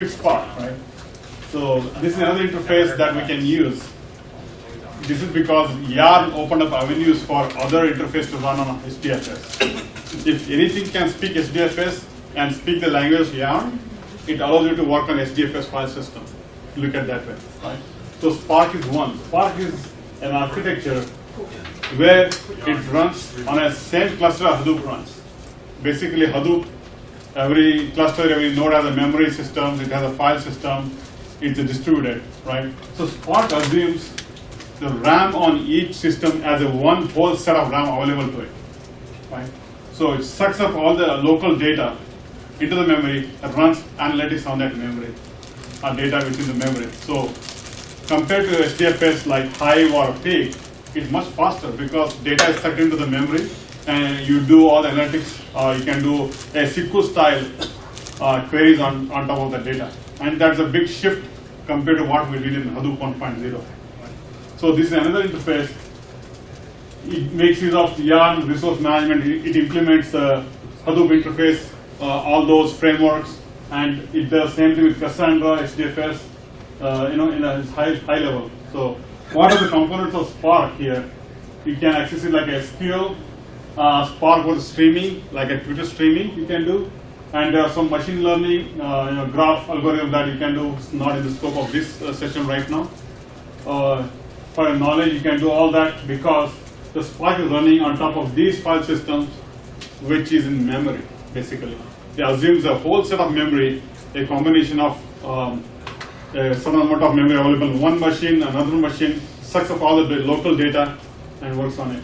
Spark, right? So this is another interface that we can use. This is because Yarn opened up avenues for other interface to run on HDFS. If anything can speak HDFS and speak the language Yarn, it allows you to work on HDFS file system. Look at that way, right? So Spark is one. Spark is an architecture where it runs on a same cluster Hadoop runs. Basically, Hadoop, every cluster, every node has a memory system, it has a file system, it's distributed, right? So Spark assumes the RAM on each system as a one whole set of RAM available to it, right? So it sucks up all the local data into the memory and runs analytics on that memory, or data within the memory. So compared to HDFS like Hive or Peak, it's much faster because data is sucked into the memory and you do all the analytics, you can do a SQL style queries on top of the data. And that's a big shift compared to what we did in Hadoop 1.0. So this is another interface. It makes use of Yarn resource management. It implements the Hadoop interface, all those frameworks, and it does same thing with Cassandra, HDFS, in a high level. So what are the components of Spark here? You can access it like a SQL. Spark for streaming, like a Twitter streaming you can do. And there are some machine learning graph algorithm that you can do. It's not in the scope of this session right now. For knowledge, you can do all that because the Spark is running on top of these file systems, which is in memory, basically. It assumes a whole set of memory, a combination of a certain amount of memory available in one machine, another machine, sucks up all the local data and works on it.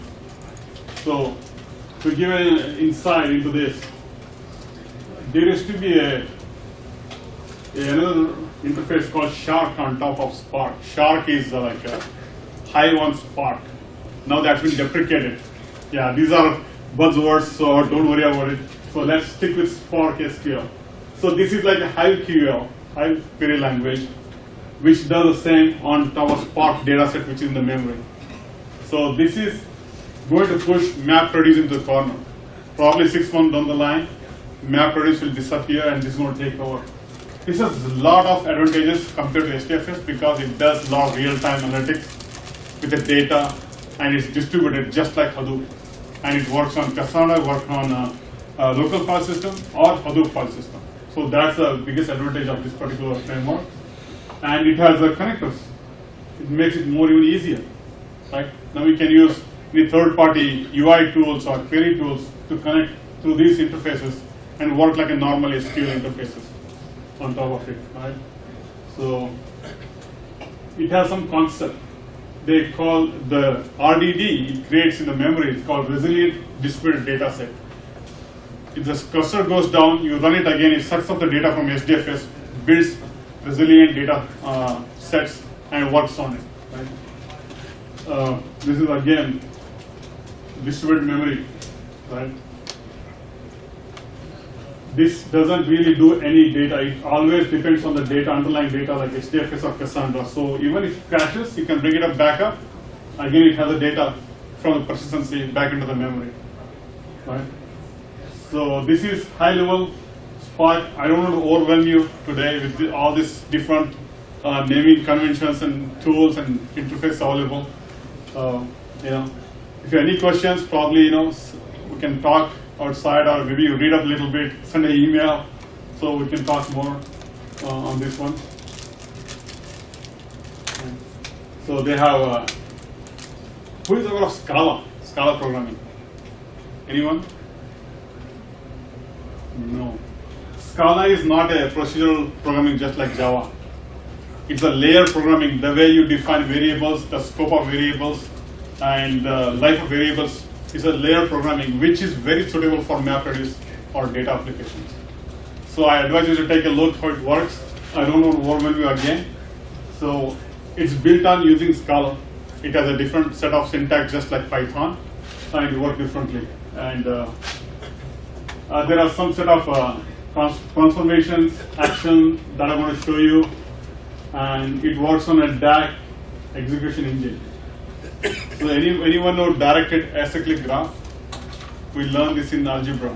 So to give an insight into this, there used to be another interface called Shark on top of Spark. Shark is like a Hive on Spark. Now that's been deprecated. Yeah, these are buzzwords, so don't worry about it. So let's stick with Spark SQL. So this is like a Hive QL, Hive query language, which does the same on top of Spark dataset, which is in the memory. So this is going to push MapReduce into the corner. Probably 6 months down the line, MapReduce will disappear and this is going to take over. This has a lot of advantages compared to HDFS because it does a lot of real-time analytics with the data and it's distributed just like Hadoop. And it works on Cassandra, works on a local file system or Hadoop file system. So that's the biggest advantage of this particular framework. And it has connectors. It makes it more even easier. Right? Now we can use the third-party UI tools or query tools to connect to these interfaces and work like a normal SQL interfaces on top of it, right? So it has some concept. They call the RDD, it creates in the memory, it's called resilient distributed data set. If the cursor goes down, you run it again, it sucks up the data from HDFS, builds resilient data sets and works on it, right? This is again distributed memory, right? This doesn't really do any data. It always depends on the data, underlying data like HDFS or Cassandra. So even if it crashes, you can bring it up back up. Again, it has the data from the persistency back into the memory, right? So this is high-level Spark. I don't want to overwhelm you today with all these different naming conventions and tools and interface available. If you have any questions, probably we can talk outside, or maybe you read up a little bit, send an email, so we can talk more on this one. So they have, who is aware of Scala programming? Anyone? No. Scala is not a procedural programming just like Java. It's a layer programming, the way you define variables, the scope of variables, and the life of variables. Is a layer programming which is very suitable for MapReduce or data applications. So I advise you to take a look how it works. I don't want to overwhelm you again. So it's built on using Scala. It has a different set of syntax just like Python, and it works differently. And there are some set of transformations, action that I'm going to show you, and it works on a DAG execution engine. So anyone know directed acyclic graph? We learned this in algebra.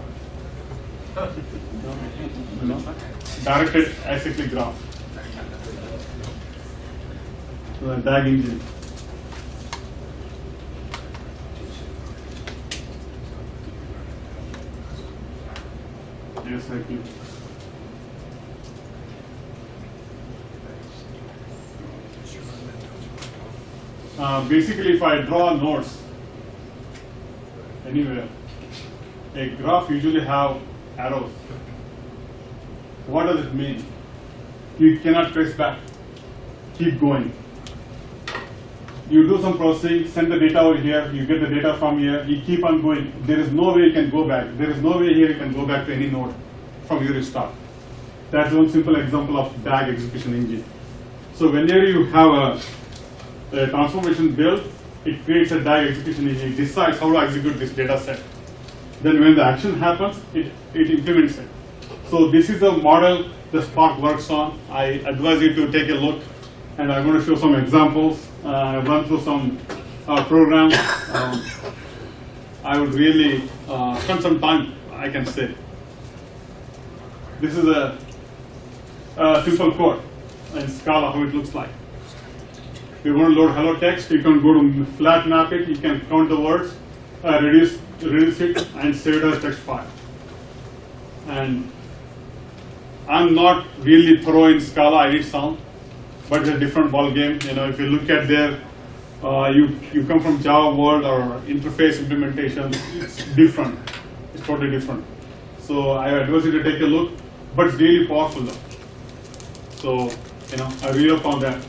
directed acyclic graph. The DAG engine. Yes, I can. Basically, if I draw nodes anywhere, a graph usually have arrows. What does it mean? You cannot trace back. Keep going. You do some processing, send the data over here, you get the data from here, you keep on going. There is no way you can go back. There is no way here you can go back to any node from here you start. That's one simple example of DAG execution engine. So whenever you have a transformation built, it creates a DAG execution engine. It decides how to execute this data set. Then when the action happens, it implements it. So this is the model the Spark works on. I advise you to take a look, and I'm going to show some examples, run through some programs. I would really spend some time, I can say. This is a simple code in Scala, how it looks like. You're going to load hello text, you can go to flat map it, you can count the words, reduce it, and save it as text file. And I'm not really thorough in Scala, I did some, but it's a different ball game. You know, if you look at there, you come from Java world or interface implementation, it's different. It's totally different. So I advise you to take a look, but it's really powerful though. So, you know, I read up on that.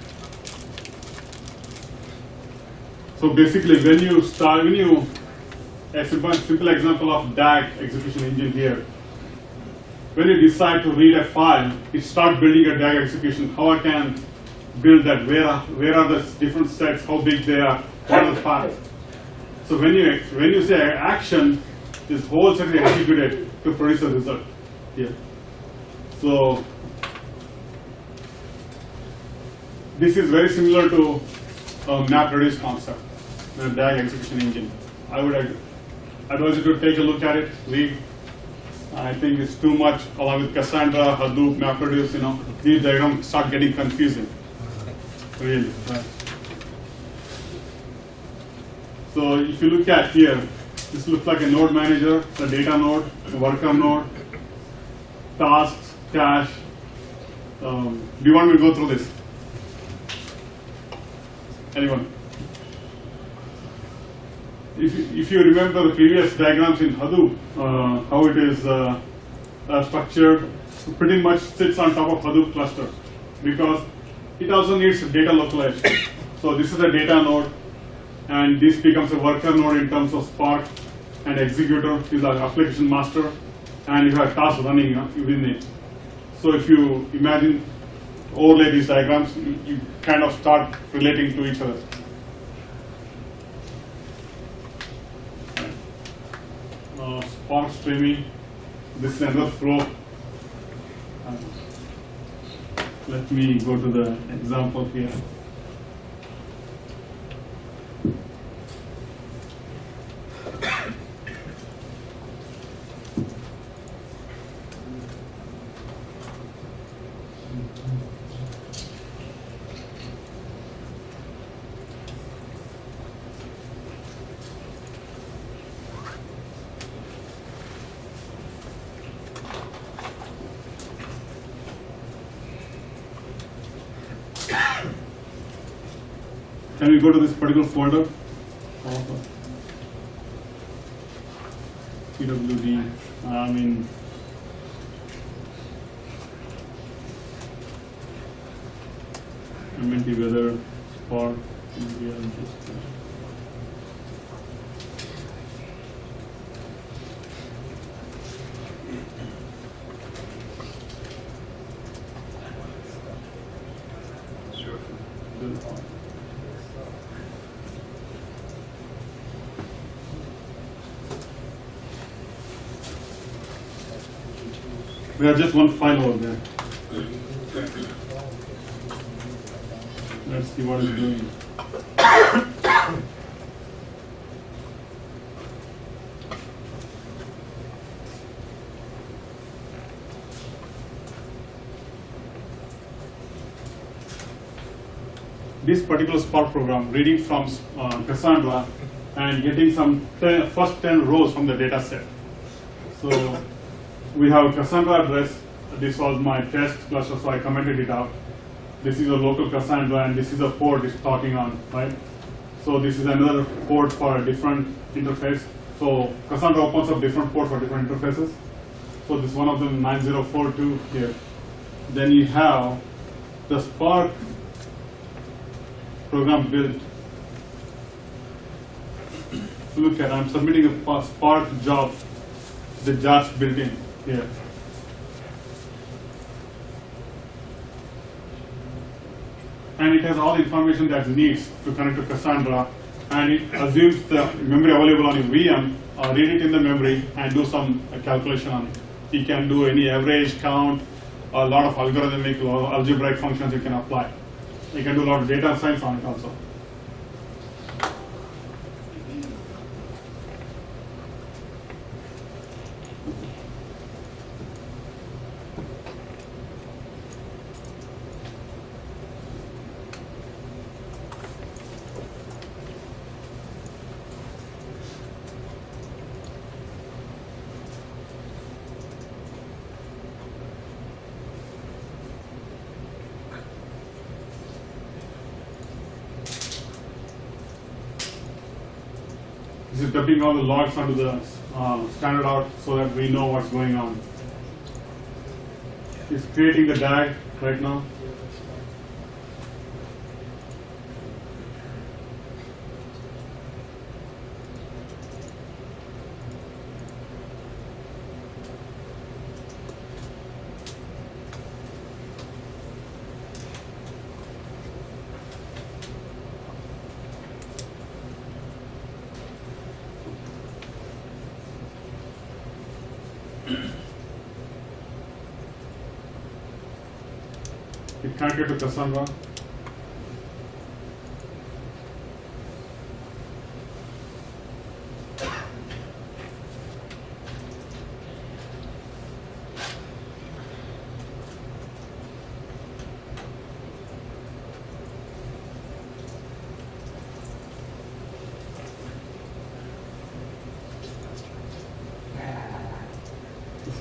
So basically, a simple example of DAG execution engine here. When you decide to read a file, it starts building a DAG execution. How I can build that? Where are the different sets? How big they are? What are the files? So when you say action, this whole set is executed to produce a result here. So this is very similar to map reduce concept, the DAG execution engine. I would advise you to take a look at it, read. I think it's too much along with Cassandra, Hadoop, MapReduce, you know, these diagrams start getting confusing. Really. Right. So if you look at here, this looks like a node manager, a data node, a worker node, tasks, cache. Do you want me to go through this? Anyone? If you remember the previous diagrams in Hadoop, how it is structured, pretty much sits on top of Hadoop cluster because it also needs data localization. So this is a data node, and this becomes a worker node in terms of Spark, and executor is our application master, and you have tasks running within it. So if you imagine overlay these diagrams, you kind of start relating to each other. Spark streaming, this is another flow. Let me go to the example here. Can we go to this particular folder? PWD, MNT weather, Spark, India, we have just one file over there. Let's see what it's doing. this particular Spark program, reading from Cassandra and getting some first 10 rows from the data set. So we have Cassandra address. This was my test cluster, so I commented it out. This is a local Cassandra, and this is a port it's talking on, right? So this is another port for a different interface. So Cassandra opens up different ports for different interfaces. So this one of them, 9042 here. Then you have the Spark program built. Look at, I'm submitting a Spark job. The jobs built in here. And it has all the information that it needs to connect to Cassandra, and it assumes the memory available on your VM, read it in the memory, and do some calculation on it. You can do any average count, a lot of algorithmic, algebraic functions you can apply. You can do a lot of data science on it also. This is dumping all the logs onto the standard out so that we know what's going on. It's creating the DAG right now. It connected to Cassandra.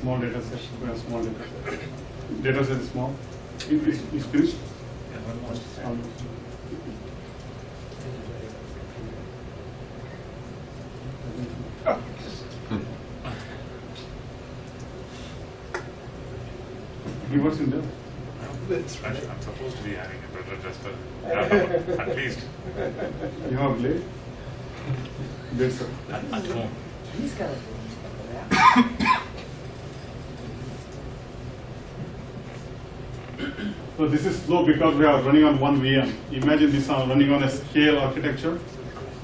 Small data set, very small data set. Data set is small. Is finished? Almost. He was in there. I'm supposed to be having a better register, at least. You have late? Yes, sir. At home. He's got it. So this is slow because we are running on one VM. Imagine this running on a scale architecture.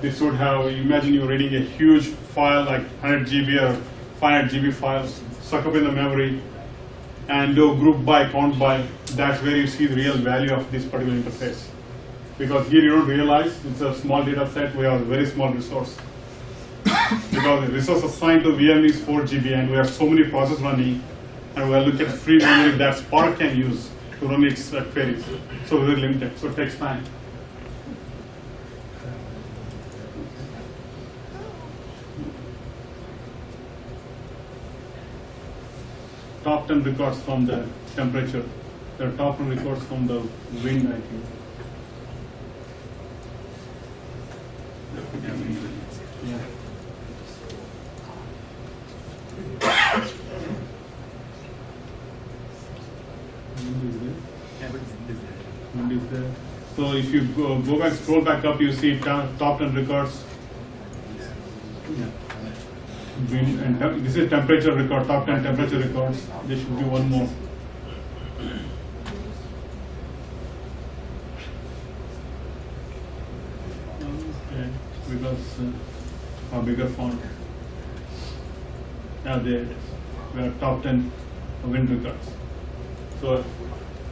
This would have, imagine you're reading a huge file like 100 GB or 500 GB files, suck up in the memory, and do group by, count by. That's where you see the real value of this particular interface. Because here you don't realize it's a small data set, we have a very small resource. Because the resource assigned to VM is 4 GB and we have so many processes running, and we are looking at free memory that Spark can use to run its queries. So very limited, so it takes time. Top 10 records from the temperature. There are top 10 records from the wind, I think. Yeah. Wind is there. So if you go back, scroll back up, you see top 10 records. Yeah. Wind and this is temperature record, top 10 temperature records. There should be one more. Okay, because a bigger font. Yeah, there it is. We have top 10 wind records. So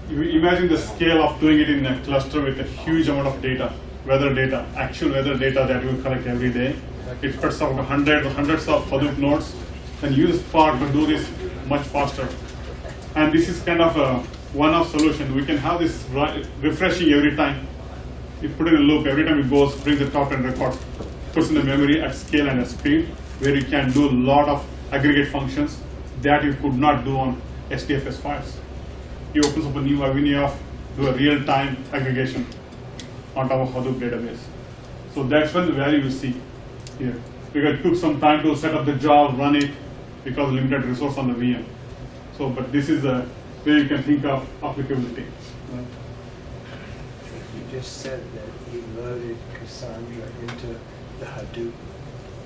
you imagine the scale of doing it in a cluster with a huge amount of data, weather data, actual weather data that you collect every day. It spreads out hundreds of Hadoop nodes, and use Spark to do this much faster. And this is kind of a one-off solution. We can have this refreshing every time. You put in a loop, every time it goes, brings the top 10 record, puts in the memory at scale and at speed, where you can do a lot of aggregate functions that you could not do on SDFS files. It opens up a new avenue of do a real-time aggregation on top of Hadoop database. So that's when the value you see here. Because it took some time to set up the job, run it, because of limited resource on the VM. So, but this is a way you can think of applicability. You just said that you loaded Cassandra into the Hadoop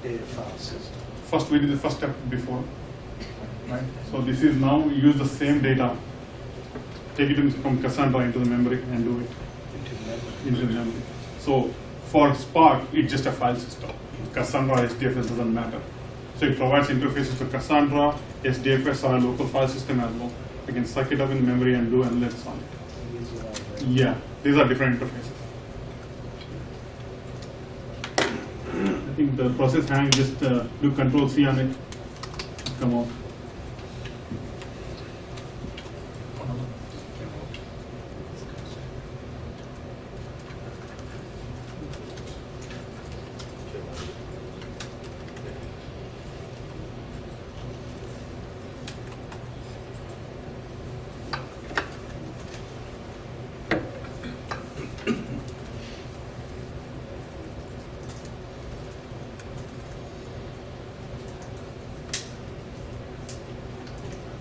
data file system. First, we did the first step before. Right? So this is now we use the same data, take it from Cassandra into the memory and do it into the memory. So for Spark, it's just a file system. Cassandra, SDFS doesn't matter. So it provides interfaces to Cassandra, SDFS, or a local file system as well. You can suck it up in memory and do analytics on it. Yeah, these are different interfaces. I think the process hang, just do Control C on it, come out.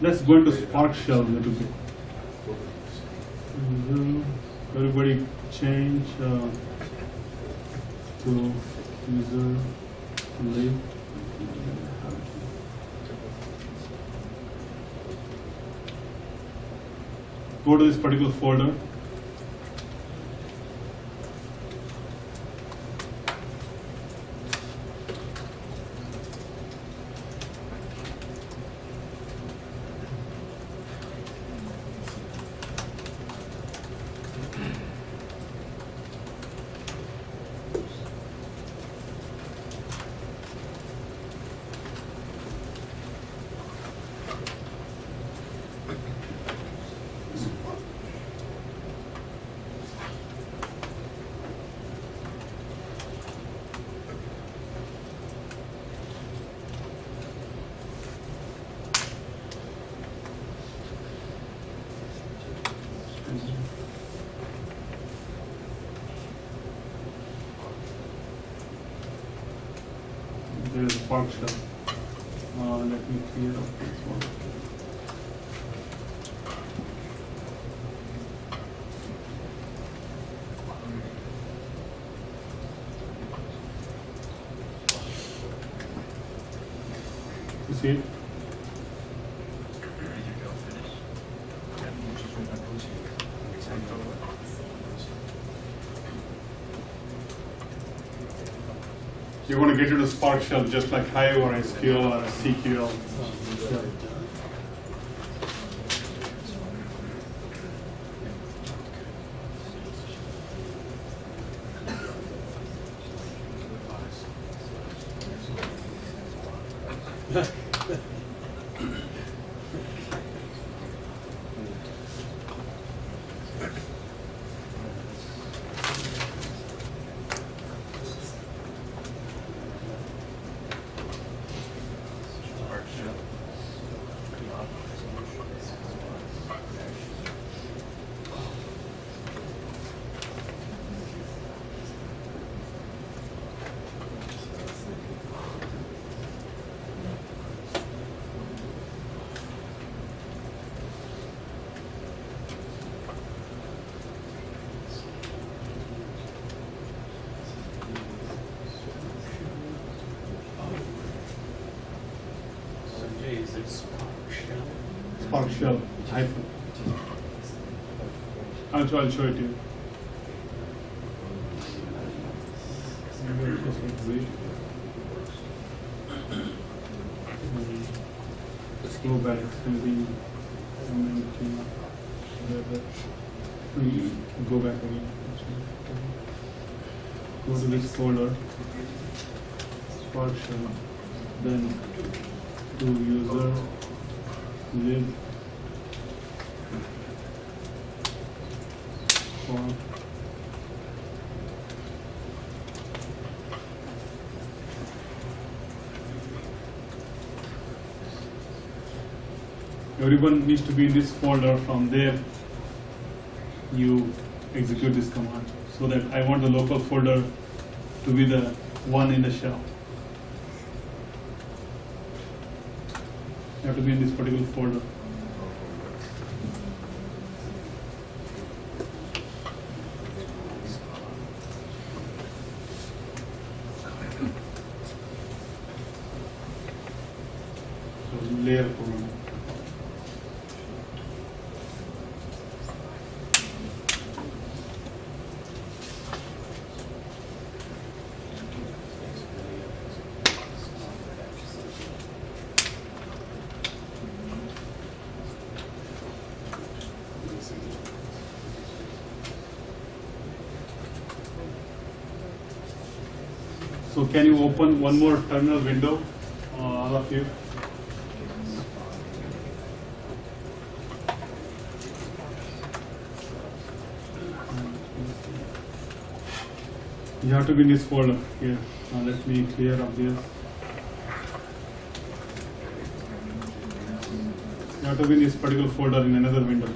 Let's go into Spark Shell a little bit. Everybody change to user lib. Go to this particular folder. There is a Spark Shell. Let me clear up this one. You see it? You want to get into Spark Shell just like Hive or SQL or SQL. Is it Spark Shell? Spark Shell hyphen. I'll show it to you. Let's go back to the go back again. Go to this folder, Spark Shell, then do user lib Spark everyone needs to be in this folder. From there, you execute this command. So that I want the local folder to be the one in the shell. You have to be in this particular folder. So layer program. So can you open one more terminal window, all of you? You have to be in this folder here. Let me clear up this. You have to be in this particular folder in another window.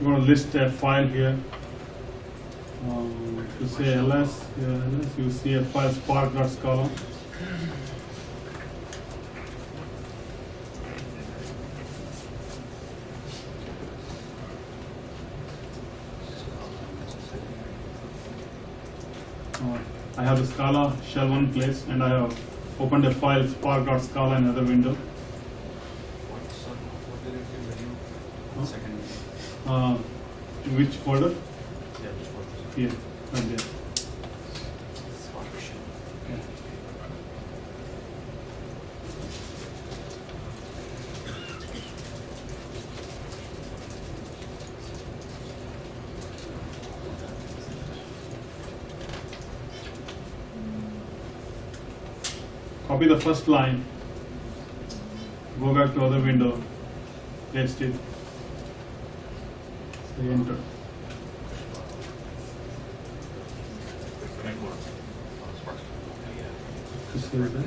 I'm going to list a file here. You say ls, you see a file spark.scala. I have the Scala shell one place, and I have opened a file spark.scala in another window. Which folder? Here, right there. Yeah. Copy the first line, go back to other window, paste it, say enter. Just save that.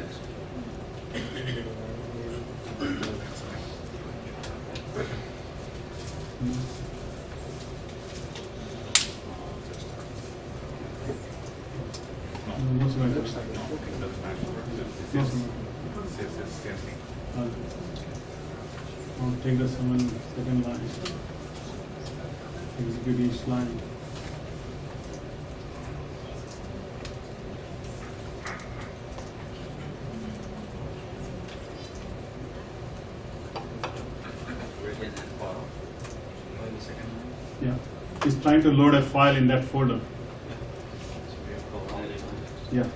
What's my looks like? I'll take the second line. Execute each line. Yeah, it's trying to load a file in that folder. Yeah.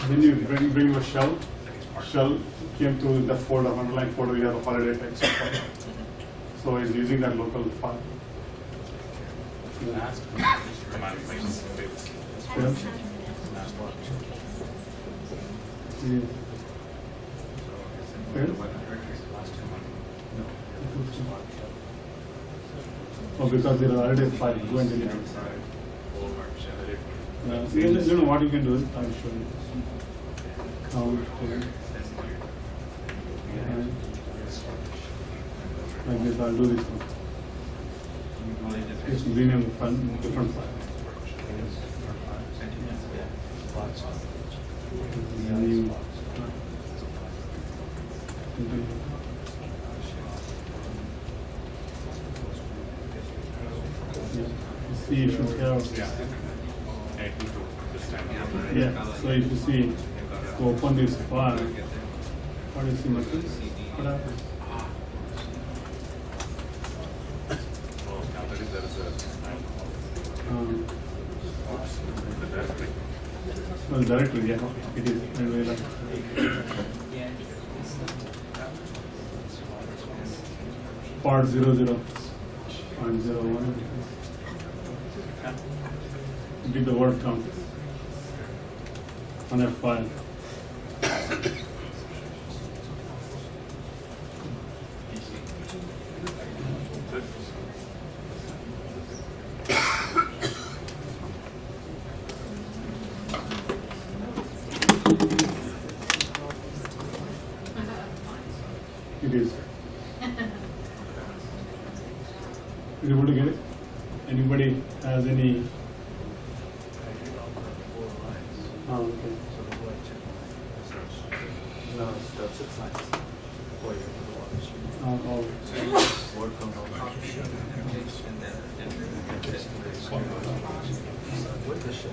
Then you bring your shell. Shell came to the folder, underlying folder. You have a holiday text file. So it's using that local file. Yeah. Yeah. Oh, because there are already five, go and delete it. You know what you can do is, I'll show you. Like this, I'll do this one. Just rename the file, different file. New. See, you should have. Yeah, so if you see, to open this file, what is the message? What happens? Well, directly, yeah, it is. Anyway, like, part 00.01. Give the word count on F5. It is. You able to get it? Anybody has any? Oh, okay. No, that's 6 lines. Oh. What the shit?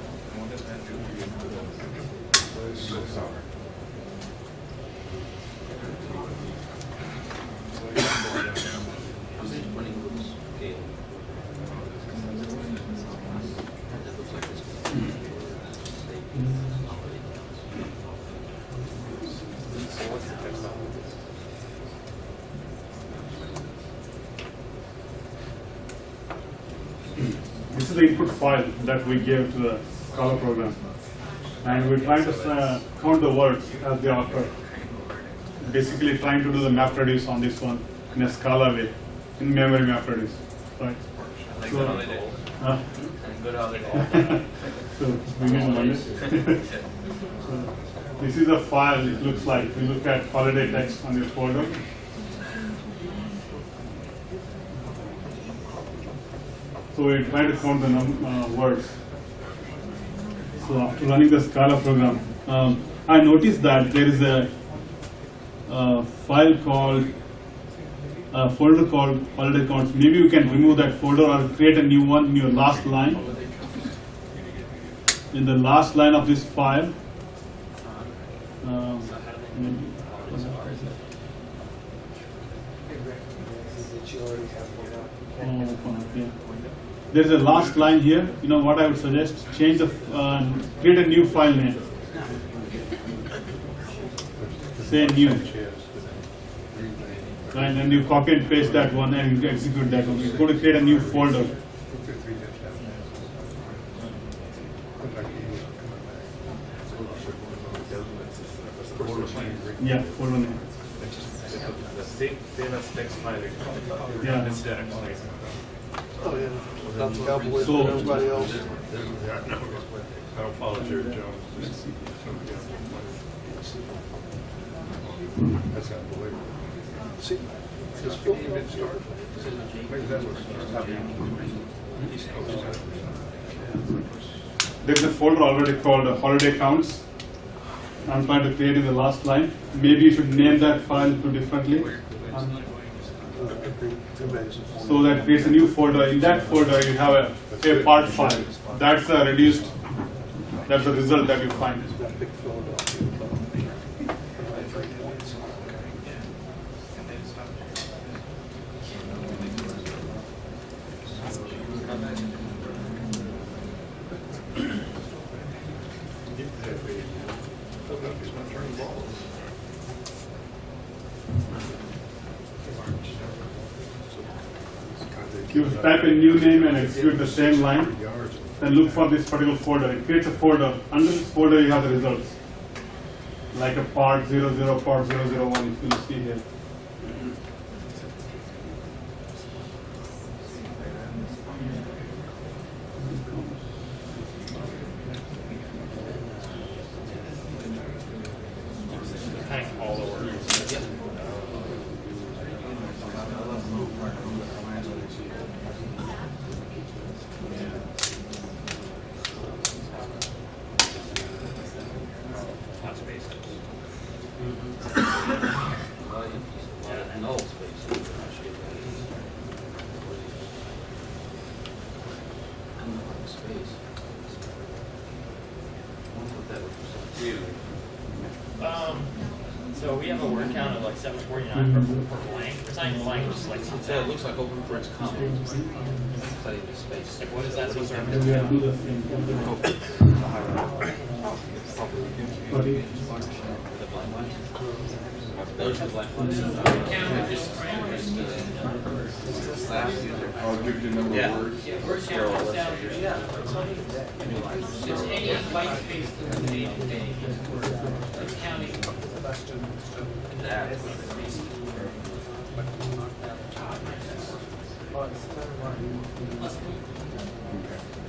This is the input file that we gave to the Scala program, and we're trying to count the words as they occur. Basically, trying to do the map reduce on this one in a Scala way, in memory map reduce, right? So, Good holiday. so we didn't mind it. So, this is a file. It looks like if you look at holiday text on this folder. So we're trying to count the words. So after running the Scala program, I noticed that there is a file called folder called holiday counts. Maybe you can remove that folder or create a new one in your last line. In the last line of this file. Maybe. That you already have one up. Yeah. There is a last line here. You know what I would suggest? Change the create a new file name. Say new. Right, and you copy and paste that one and you execute that one. You're going to create a new folder. Yeah, folder name. The same as text file. Yeah. It's directly. Oh, yeah. That's Cowboys So- and everybody else. I don't follow Jared Jones. That's unbelievable. See, this film didn't start. Maybe that's what's happening. There's a folder already called holiday counts. I'm trying to create in the last line. Maybe you should name that file too differently. So that creates a new folder. In that folder, you have a part file. That's a reduced. That's the result that you find. That big Philadelphia. You type a new name and execute the same line. Then look for this particular folder. It creates a folder. Under this folder, you have the results. Like a part 00, part 001, if you see here. All the words. So we have a word count of like 749 for blank. It's not even blank, it's just like something. Yeah, it looks like open French comments. Tell you the space. Like what is that supposed to And we have to do the same. 40. The blank ones? Those are the blank ones. Last user. Oh, it gives you a number Yeah. of words. Yeah, word count comes down to just any white space in the page. It's counting. That. Oh, it's the one. Okay.